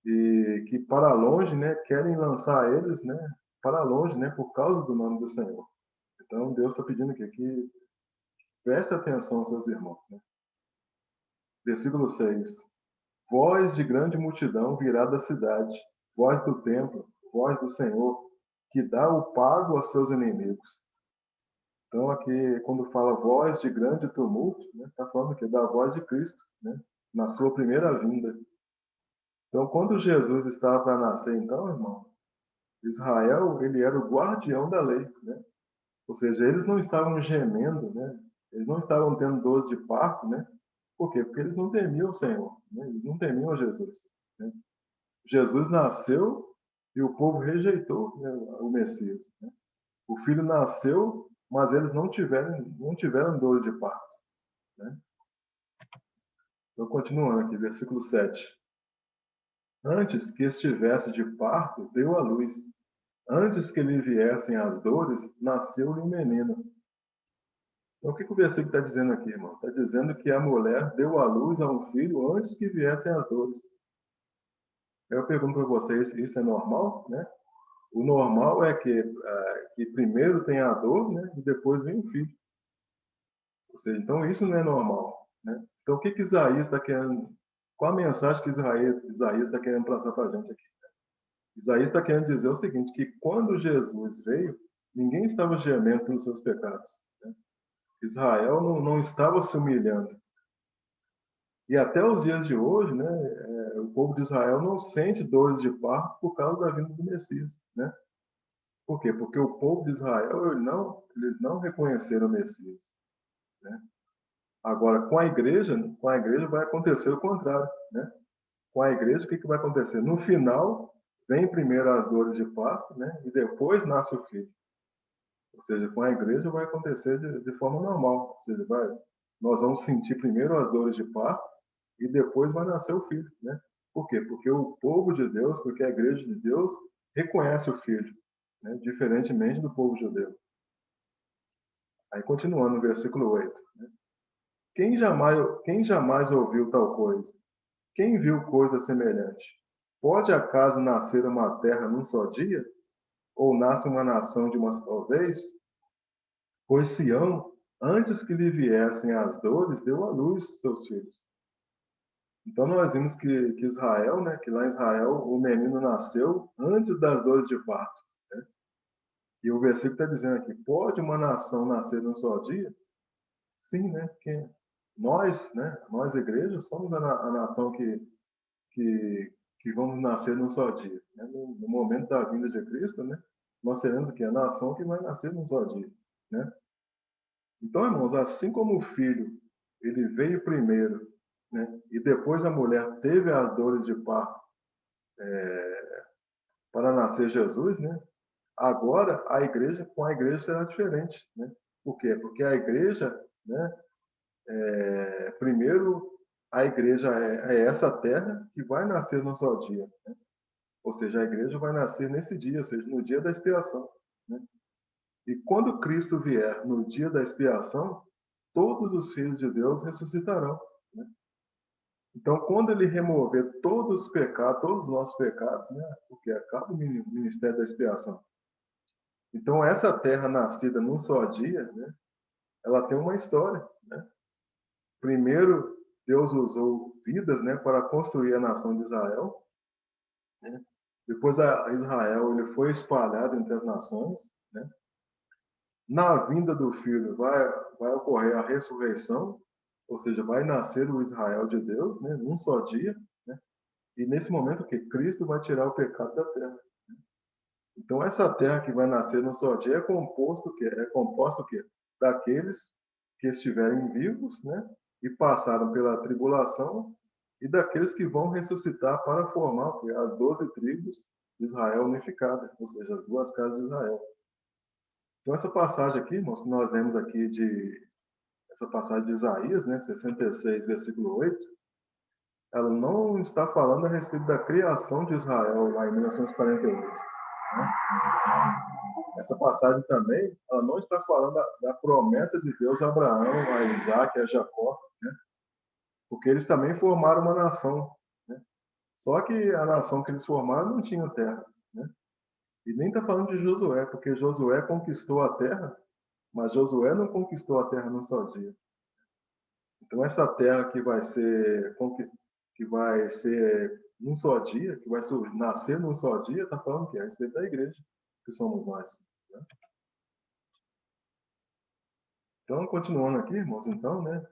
e que para longe, né, querem lançar eles, né, para longe, né, por causa do nome do Senhor. Então Deus está pedindo aqui que preste atenção aos seus irmãos, né. Versículo 6. Voz de grande multidão virá da cidade, voz do templo, voz do Senhor, que dá o pago aos seus inimigos. Então, aqui, quando fala voz de grande tumulto, está falando aqui da voz de Cristo, né, na sua primeira vinda. Então, quando Jesus estava para nascer, então, irmão, Israel, ele era o guardião da lei, né? Ou seja, eles não estavam gemendo, né? Eles não estavam tendo dor de parto, né? Por quê? Porque eles não temiam o Senhor, né? Eles não temiam Jesus, né? Jesus nasceu e o povo rejeitou, né, o Messias, né? O filho nasceu, mas eles não tiveram dor de parto, né? Então, continuando aqui, versículo 7. Antes que estivesse de parto, deu à luz. Antes que lhe viessem as dores, nasceu-lhe um menino. Então, o que o versículo está dizendo aqui, irmão? Está dizendo que a mulher deu à luz a um filho antes que viessem as dores. Eu pergunto para vocês, isso é normal, né? O normal é que primeiro tem a dor, né? E depois vem o filho. Ou seja, então isso não é normal, né? Então, o que Isaías está querendo? Qual a mensagem que Isaías está querendo passar para a gente aqui? Isaías está querendo dizer o seguinte, que quando Jesus veio, ninguém estava gemendo pelos seus pecados. Né? Israel não estava se humilhando. E até os dias de hoje, né, o povo de Israel não sente dores de parto por causa da vinda do Messias. Né? Por quê? Porque o povo de Israel, eles não reconheceram o Messias. Né? Agora, com a igreja vai acontecer o contrário. Né? Com a igreja, o que vai acontecer? No final, vem primeiro as dores de parto, né? E depois nasce o filho. Ou seja, com a igreja vai acontecer de forma normal. Ou seja, nós vamos sentir primeiro as dores de parto e depois vai nascer o filho, né? Por quê? Porque o povo de Deus, porque a igreja de Deus reconhece o filho, né? Diferentemente do povo judeu. Aí continuando no versículo 8. Né? Quem jamais ouviu tal coisa? Quem viu coisa semelhante? Pode acaso nascer uma terra num só dia? Ou nasce uma nação de uma só vez? Pois Sião, antes que lhe viessem as dores, deu à luz seus filhos. Então nós vimos que Israel, né, que lá em Israel o menino nasceu antes das dores de parto. Né? E o versículo está dizendo aqui, pode uma nação nascer num só dia? Sim, né? Porque nós igrejas, somos a nação que, que vamos nascer num só dia. Né? No momento da vinda de Cristo, né, nós seremos aqui a nação que vai nascer num só dia. Né? Então, irmãos, assim como o filho, ele veio primeiro, né, e depois a mulher teve as dores de parto para nascer Jesus, né, agora com a igreja será diferente. Né? Por quê? Porque a igreja, né, primeiro, a igreja é essa terra que vai nascer num só dia. Né? Ou seja, a igreja vai nascer nesse dia, ou seja, no dia da expiação. Né? E quando Cristo vier no dia da expiação, todos os filhos de Deus ressuscitarão. Né? Então, quando ele remover todos os pecados, todos os nossos pecados, né? Porque acaba o ministério da expiação. Então, essa terra nascida num só dia, né? Ela tem uma história. Né? Primeiro, Deus usou vidas, né, para construir a nação de Israel. Né? Depois, Israel ele foi espalhado entre as nações. Né? Na vinda do Filho vai ocorrer a ressurreição, ou seja, vai nascer o Israel de Deus, né, num só dia. Né? E nesse momento que Cristo vai tirar o pecado da terra. Então, essa terra que vai nascer num só dia é composto o quê? Daqueles que estiverem vivos, né, e passaram pela tribulação, e daqueles que vão ressuscitar para formar as 12 tribos de Israel unificadas, ou seja, as duas casas de Israel. Então, essa passagem aqui, irmãos, que nós lemos aqui essa passagem de Isaías, né, 66, versículo 8, ela não está falando a respeito da criação de Israel lá em 1948. Né? Essa passagem também, ela não está falando da promessa de Deus a Abraão, a Isaac, a Jacó, né? Porque eles também formaram uma nação. Né? Só que a nação que eles formaram não tinha terra. Né? E nem está falando de Josué, porque Josué conquistou a terra, mas Josué não conquistou a terra num só dia. Então, essa terra que vai ser num só dia, que vai nascer num só dia, está falando que é a respeito da igreja, que somos nós. Né? Então, continuando aqui, irmãos, então, né?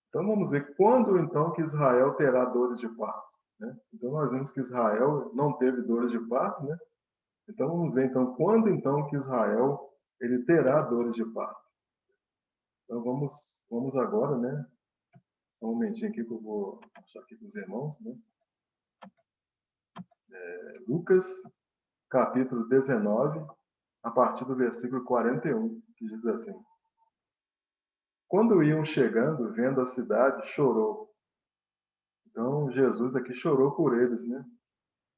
Então, vamos ver quando, então, que Israel terá dores de parto. Né? Então, nós vimos que Israel não teve dores de parto, né? Então, vamos ver, então, quando, então, que Israel ele terá dores de parto. Então, vamos agora, né? Só um momentinho aqui que eu vou achar aqui com os irmãos, né? Lucas, capítulo 19, a partir do versículo 41, que diz assim: Quando iam chegando, vendo a cidade, chorou. Então, Jesus aqui chorou por eles, né?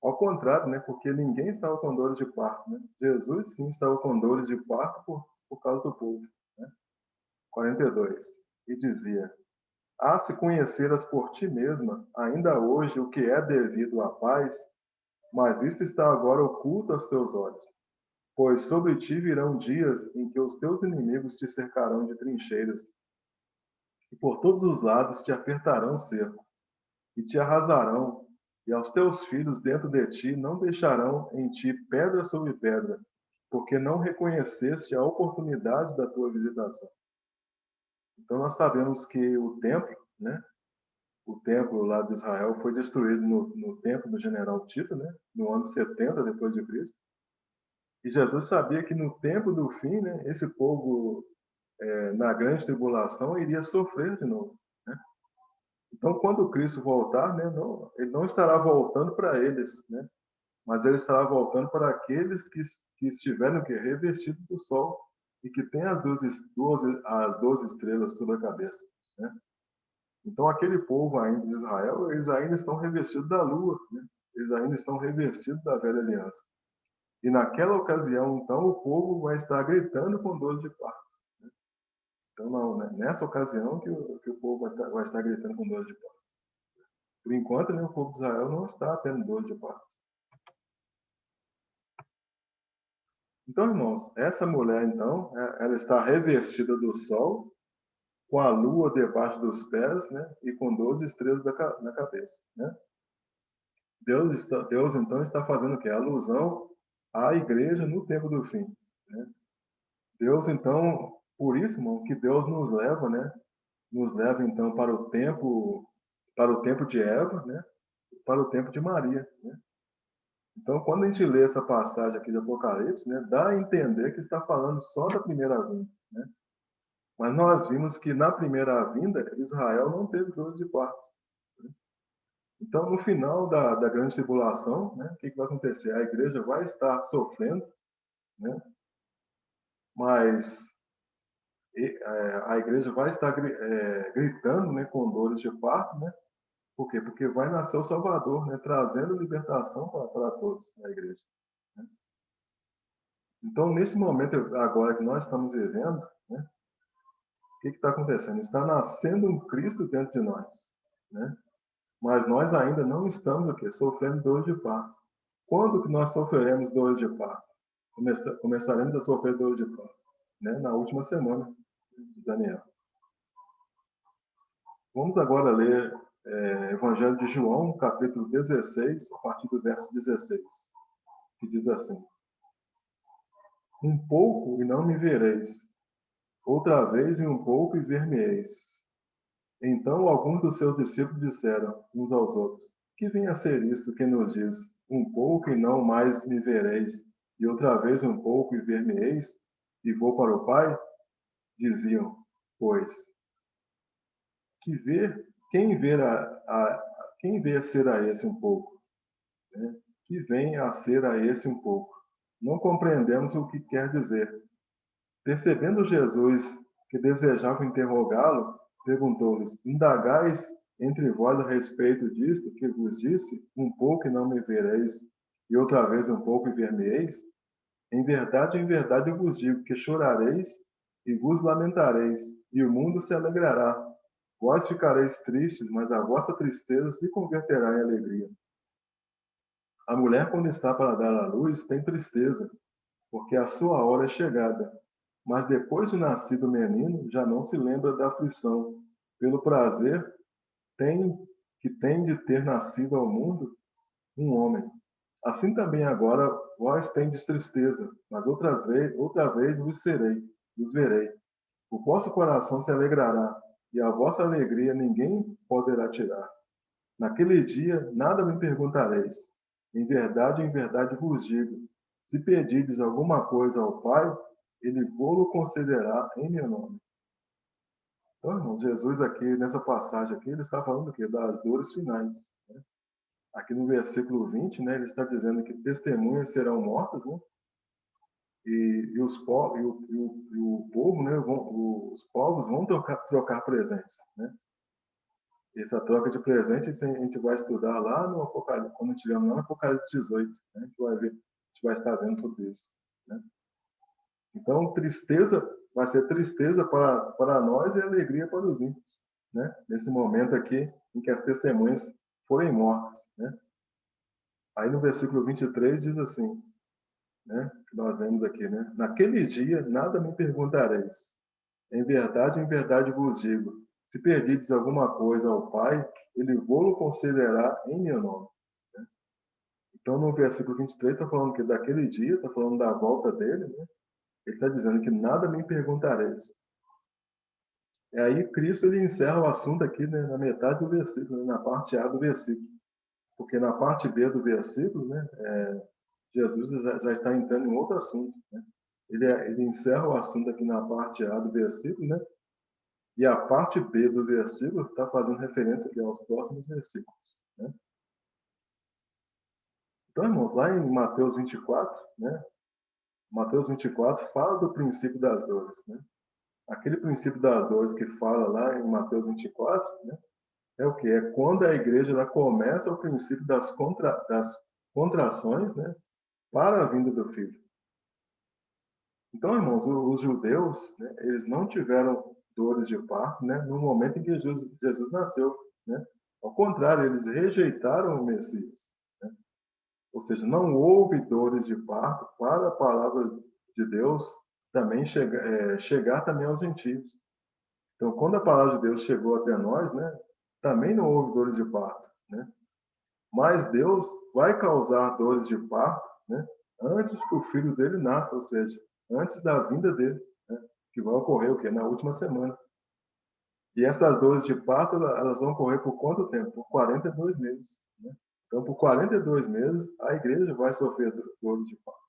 Ao contrário, né? Porque ninguém estava com dores de parto, né? Jesus, sim, estava com dores de parto por causa do povo. Né? 42. E dizia: se conheceras por ti mesma, ainda hoje, o que é devido à paz, mas isto está agora oculto aos teus olhos. Pois sobre ti virão dias em que os teus inimigos te cercarão de trincheiras, e por todos os lados te apertarão o cerco, e te arrasarão, e aos teus filhos dentro de ti não deixarão em ti pedra sobre pedra, porque não reconheceste a oportunidade da tua visitação. Então nós sabemos que o templo, né, o templo lá de Israel foi destruído no tempo do general Tito, né, no ano 70 depois de Cristo. E Jesus sabia que no tempo do fim, né, esse povo na grande tribulação iria sofrer de novo. Né? Então, quando Cristo voltar, né, ele não estará voltando para eles, né, mas ele estará voltando para aqueles que estiverem revestidos do sol e que têm as 12 estrelas sobre a cabeça. Né? Então, aquele povo ainda de Israel, eles ainda estão revestidos da lua, né? Eles ainda estão revestidos da velha aliança. E naquela ocasião, então, o povo vai estar gritando com dor de parto. Né? Então, não, né? Nessa ocasião que o povo vai estar gritando com dor de parto. Por enquanto, né, o povo de Israel não está tendo dor de parto. Então, irmãos, essa mulher, então, ela está revestida do sol, com a lua debaixo dos pés, né, e com 12 estrelas na cabeça, né? Deus, então, está fazendo o quê? Alusão à igreja no tempo do fim, né? Deus, então, por isso, irmão, que Deus nos leva, né? Nos leva, então, para o tempo de Eva, né? Para o tempo de Maria, né? Então, quando a gente lê essa passagem aqui de Apocalipse, né, dá a entender que está falando só da primeira vinda, né? Mas nós vimos que na primeira vinda, Israel não teve dores de parto. Né? Então, no final da grande tribulação, né, o que vai acontecer? A igreja vai estar sofrendo, né, mas a igreja vai estar gritando, né, com dores de parto. Né? Por quê? Porque vai nascer o Salvador, né, trazendo libertação para todos na igreja. Né? Então, nesse momento agora que nós estamos vivendo, né, que está acontecendo? Está nascendo um Cristo dentro de nós, né? Mas nós ainda não estamos aqui sofrendo dores de parto. Quando que nós sofreremos dores de parto? Começaremos a sofrer dores de parto, né? Na última semana de Daniel. Vamos agora ler Evangelho de João, capítulo 16, a partir do verso 16, que diz assim: Um pouco e não me vereis, outra vez e um pouco e ver-me-eis. Então alguns dos seus discípulos disseram uns aos outros: Que vem a ser isto que nos diz: Um pouco e não mais me vereis, e outra vez um pouco e ver-me-eis, e vou para o Pai? Diziam, pois, que ver, quem vê ser a esse um pouco, né? Que vem a ser a esse um pouco. Não compreendemos o que quer dizer. Percebendo Jesus que desejavam interrogá-lo, perguntou-lhes: Indagais entre vós a respeito disto que vos disse, um pouco e não me vereis, e outra vez um pouco e ver-me-eis? Em verdade eu vos digo que chorareis e vos lamentareis, e o mundo se alegrará. Vós ficareis tristes, mas a vossa tristeza se converterá em alegria. A mulher, quando está para dar à luz, tem tristeza, porque a sua hora é chegada. Mas depois de nascido o menino, já não se lembra da aflição, pelo prazer tem, que tem de ter nascido ao mundo um homem. Assim também agora vós tendes tristeza, mas outra vez vos verei. O vosso coração se alegrará, e a vossa alegria ninguém poderá tirar. Naquele dia nada me perguntareis. Em verdade vos digo, se pedirdes alguma coisa ao Pai, ele vô-lo concederá em meu nome. Então, irmãos, Jesus aqui, nessa passagem aqui, ele está falando o quê? Das dores finais, né? Aqui no versículo 20, né, ele está dizendo que testemunhas serão mortas, né? Os povos, e o povo, né, os povos vão trocar presentes, né? Essa troca de presentes a gente vai estudar lá no Apocalipse, quando estivermos lá no Apocalipse 18, né? A gente vai ver, a gente vai estar vendo sobre isso, né? Então, tristeza vai ser tristeza para nós e alegria para os ímpios, né? Nesse momento aqui em que as testemunhas forem mortas, né? Aí no versículo 23 diz assim, né? Que nós lemos aqui, né? Naquele dia nada me perguntareis. Em verdade vos digo, se pedirdes alguma coisa ao Pai, ele vô-lo concederá em meu nome. Né? Então, no versículo 23 está falando que daquele dia, está falando da volta dele, né? Ele está dizendo que nada me perguntareis. E aí Cristo ele encerra o assunto aqui, né, na metade do versículo, né, na parte A do versículo. Porque na parte B do versículo, né, Jesus já está entrando em outro assunto. Né? Ele encerra o assunto aqui na parte A do versículo, né? E a parte B do versículo está fazendo referência aqui aos próximos versículos. Né? Então, irmãos, lá em Mateus 24, né? Mateus 24 fala do princípio das dores. Né? Aquele princípio das dores que fala lá em Mateus 24, né? É o que? É quando a igreja ela começa o princípio das contrações, né? Para a vinda do Filho. Então, irmãos, os judeus, né? Eles não tiveram dores de parto, né? No momento em que Jesus nasceu, né? Ao contrário, eles rejeitaram o Messias. Né? Ou seja, não houve dores de parto para a palavra de Deus também chegar também aos gentios. Então, quando a palavra de Deus chegou até nós, né, também não houve dores de parto, né? Mas Deus vai causar dores de parto, né, antes que o filho dele nasça, ou seja, antes da vinda dele, né, que vai ocorrer o quê? Na última semana. E essas dores de parto, elas vão ocorrer por quanto tempo? Por 42 meses. Né? Então, por 42 meses, a igreja vai sofrer dores de parto.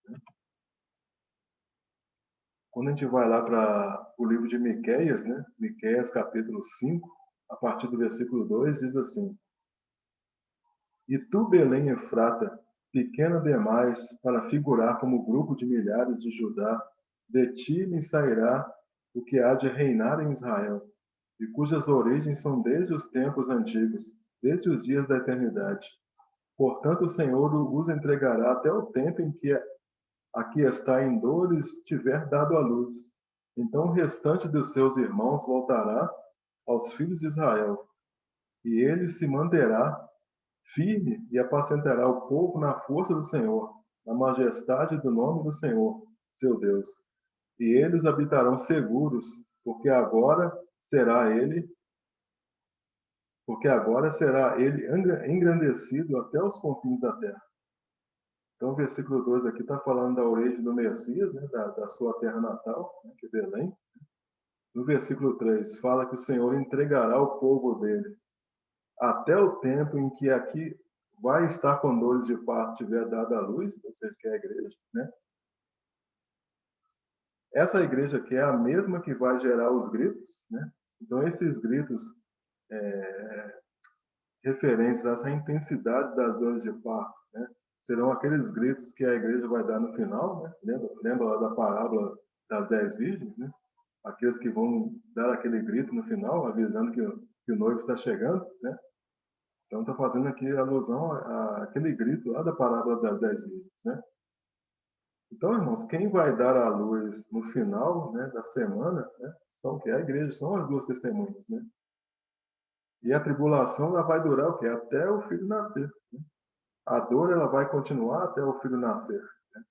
Né? Quando a gente vai lá para o livro de Miqueias, né? Miqueias capítulo 5, a partir do versículo 2, diz assim: E tu, Belém Efrata, pequena demais para figurar como grupo de milhares de Judá, de ti me sairá o que há de reinar em Israel, e cujas origens são desde os tempos antigos, desde os dias da eternidade. Portanto, o Senhor os entregará até o tempo em que a que está em dores tiver dado à luz, Então o restante dos seus irmãos voltará aos filhos de Israel, e ele se manterá firme e apacentará o povo na força do Senhor, na majestade do nome do Senhor, seu Deus. E eles habitarão seguros, porque agora será ele, porque agora será ele engrandecido até os confins da terra. Então, o versículo 2 aqui está falando da origem do Messias, né, da sua terra natal, né, que é Belém. No versículo 3, fala que o Senhor entregará o povo dele até o tempo em que aqui vai estar com dores de parto tiver dado a luz, ou seja, que é a igreja, né? Essa igreja aqui é a mesma que vai gerar os gritos, né? Então, esses gritos referentes a essa intensidade das dores de parto, né? Serão aqueles gritos que a igreja vai dar no final, né? Lembra lá da parábola das 10 virgens, né? Aqueles que vão dar aquele grito no final, avisando que o noivo está chegando, né? Então, está fazendo aqui alusão àquele grito lá da parábola das 10 virgens, né? Então, irmãos, quem vai dar a luz no final, né, da semana, né, são que é a igreja, são as duas testemunhas, né? E a tribulação ela vai durar o quê? Até o filho nascer. Né? A dor ela vai continuar até o filho nascer. Né?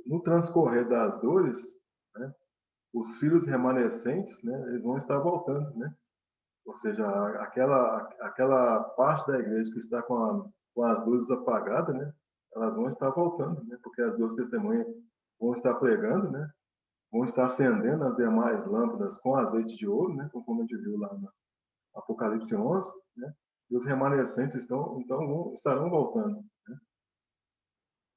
No transcorrer das dores, né, os filhos remanescentes, né, eles vão estar voltando, né? Ou seja, aquela parte da igreja que está com as luzes apagadas, né? Elas vão estar voltando, né? Porque as duas testemunhas vão estar pregando, né? Vão estar acendendo as demais lâmpadas com azeite de ouro, né? Como a gente viu lá no Apocalipse 11, né? E os remanescentes estarão voltando. Né?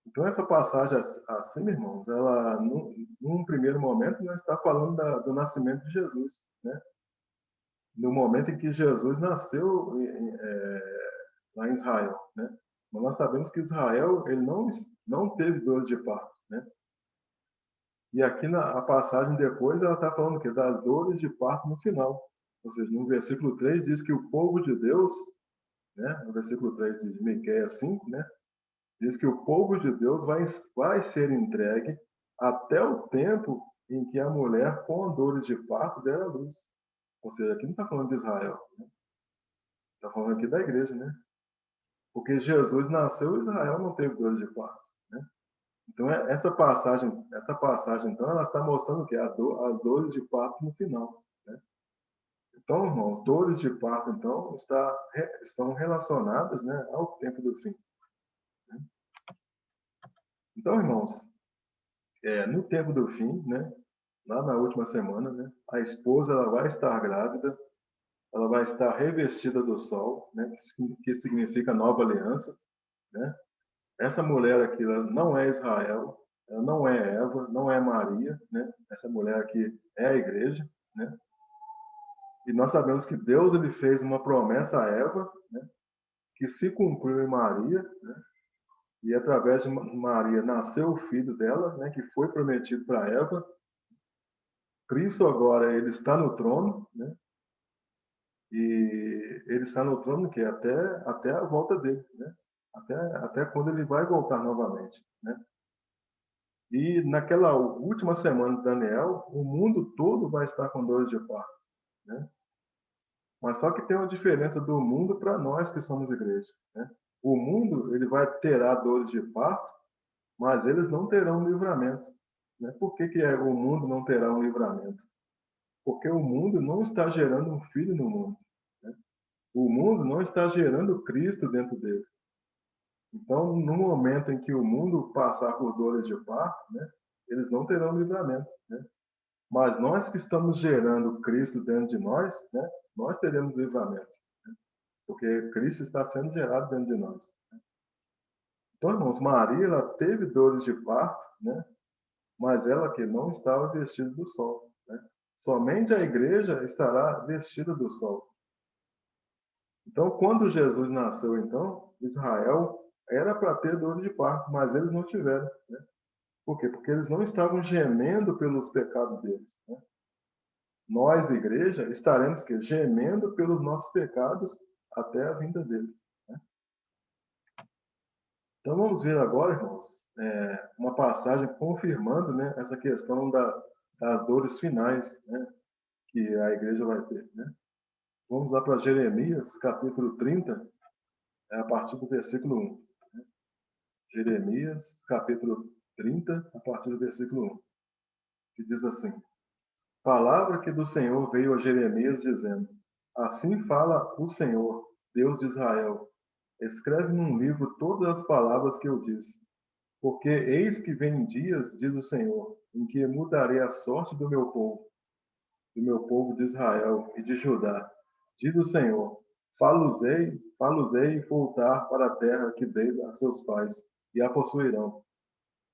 Então, essa passagem assim, irmãos, ela, num primeiro momento, não está falando do nascimento de Jesus, né? No momento em que Jesus nasceu lá em Israel, né? Mas nós sabemos que Israel ele não teve dores de parto, né? E aqui a passagem depois ela está falando que das dores de parto no final. Ou seja, no versículo 3 diz que o povo de Deus, né? No versículo 3 de Miqueias 5, né? Diz que o povo de Deus vai ser entregue até o tempo em que a mulher com dores de parto der à luz. Ou seja, aqui não está falando de Israel, né? Está falando aqui da igreja, né? Porque Jesus nasceu, Israel não teve dores de parto, né? Então essa passagem então, ela está mostrando que as dores de parto no final, né? Então, irmãos, dores de parto então estão relacionadas, né, ao tempo do fim. Né? Então, irmãos, no tempo do fim, né, lá na última semana, né, a esposa ela vai estar grávida, ela vai estar revestida do sol, né, que significa nova aliança, né? Essa mulher aqui ela não é Israel, ela não é Eva, não é Maria, né? Essa mulher aqui é a igreja, né? E nós sabemos que Deus ele fez uma promessa a Eva, né? Que se cumpriu em Maria, né? E através de Maria nasceu o filho dela, né? Que foi prometido para Eva. Cristo agora ele está no trono, né? E ele está no trono que até a volta dele, né? Até quando ele vai voltar novamente, né? E naquela última semana de Daniel, o mundo todo vai estar com dores de parto, né? Mas só que tem uma diferença do mundo para nós que somos igreja, né? O mundo ele vai terá dores de parto, mas eles não terão livramento, né? Por que o mundo não terá um livramento? Porque o mundo não está gerando um filho no mundo, né? O mundo não está gerando Cristo dentro dele. Então, no momento em que o mundo passar por dores de parto, né, eles não terão livramento, né? Mas nós que estamos gerando Cristo dentro de nós, né, nós teremos livramento, né? Porque Cristo está sendo gerado dentro de nós. Né? Então, irmãos, Maria ela teve dores de parto, né? Mas ela que não estava vestida do sol, né? Somente a igreja estará vestida do sol. Então, quando Jesus nasceu, então, Israel era para ter dores de parto, mas eles não tiveram, né? Por quê? Porque eles não estavam gemendo pelos pecados deles, né? Nós, igreja, estaremos que gemendo pelos nossos pecados até a vinda dele, né? Então vamos ver agora, irmãos, uma passagem confirmando, né, essa questão das dores finais, né, que a igreja vai ter, né? Vamos lá para Jeremias, capítulo 30, a partir do versículo 1. Jeremias, capítulo 30, a partir do versículo 1, que diz assim: Palavra que do Senhor veio a Jeremias, dizendo: Assim fala o Senhor, Deus de Israel: Escreve num livro todas as palavras que eu disse. Porque eis que vem dias, diz o Senhor, em que mudarei a sorte do meu povo de Israel e de Judá. Diz o Senhor: Falo-ei voltar para a terra que dei a seus pais, e a possuirão.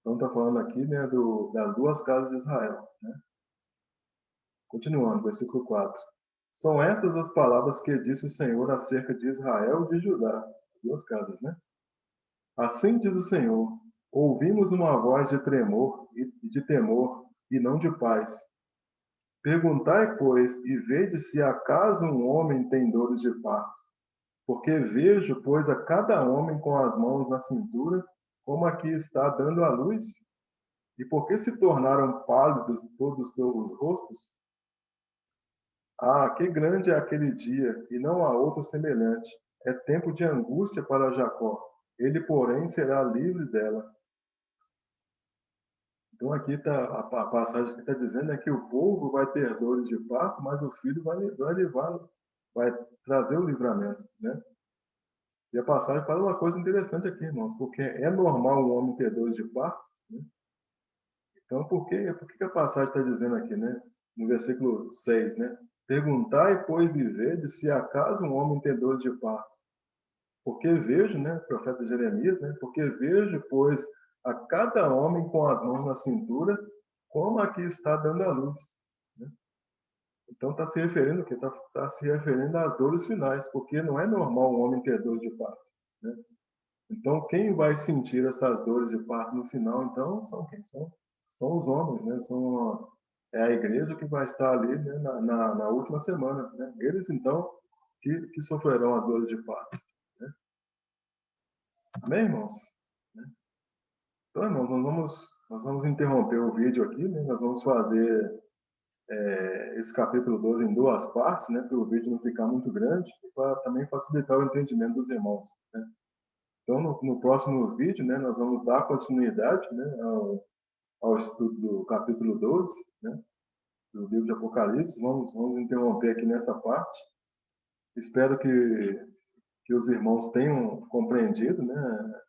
Então está falando aqui, né, das duas casas de Israel, né? Continuando, versículo 4. São estas as palavras que disse o Senhor acerca de Israel e de Judá, as duas casas, né? Assim diz o Senhor: ouvimos uma voz de tremor e de temor, e não de paz. Perguntai, pois, e vede se acaso um homem tem dores de parto. Porque vejo, pois, a cada homem com as mãos na cintura, como aqui está dando à luz. E por que se tornaram pálidos todos os teus rostos? Ah, que grande é aquele dia, e não há outro semelhante. É tempo de angústia para Jacó. Ele, porém, será livre dela. Então, aqui tá, a passagem que está dizendo é que o povo vai ter dores de parto, mas o filho vai levá-lo, vai trazer o livramento, né? E a passagem fala uma coisa interessante aqui, irmãos, porque é normal um homem ter dores de parto, né? Então, por que a passagem está dizendo aqui, né? No versículo 6, né? Perguntai, pois, e vede se acaso um homem tem dores de parto. Porque vejo, né, profeta Jeremias, né? Porque vejo, pois, a cada homem com as mãos na cintura, como aqui está dando a luz, né? Então está se referindo que tá se referindo às dores finais, porque não é normal um homem ter dores de parto, né? Então quem vai sentir essas dores de parto no final, então são quem são os homens, né? É a igreja que vai estar ali, né, na última semana, né? Eles então que sofrerão as dores de parto, né? Amém, irmãos? Então, irmãos, nós vamos interromper o vídeo aqui, né? Nós vamos fazer esse capítulo 12 em duas partes, né? Para o vídeo não ficar muito grande e para também facilitar o entendimento dos irmãos, né? Então, no próximo vídeo, né, nós vamos dar continuidade, né, ao estudo do capítulo 12, né, do livro de Apocalipse. Vamos interromper aqui nessa parte. Espero que os irmãos tenham compreendido, né,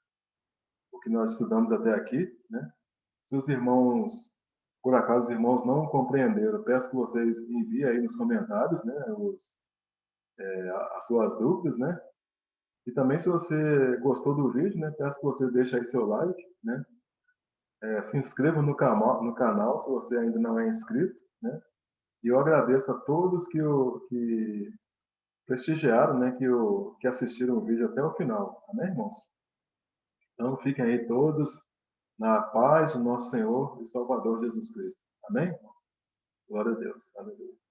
o que nós estudamos até aqui, né? Se os irmãos, por acaso, os irmãos não compreenderam, peço que vocês enviem aí nos comentários, né, as suas dúvidas, né? E também, se você gostou do vídeo, né, peço que você deixe aí seu like, né? Se inscreva no canal se você ainda não é inscrito, né? E eu agradeço a todos que prestigiaram, né, que assistiram o vídeo até o final. Amém, irmãos? Então, fiquem aí todos na paz do nosso Senhor e Salvador Jesus Cristo. Amém, irmãos? Glória a Deus. Aleluia.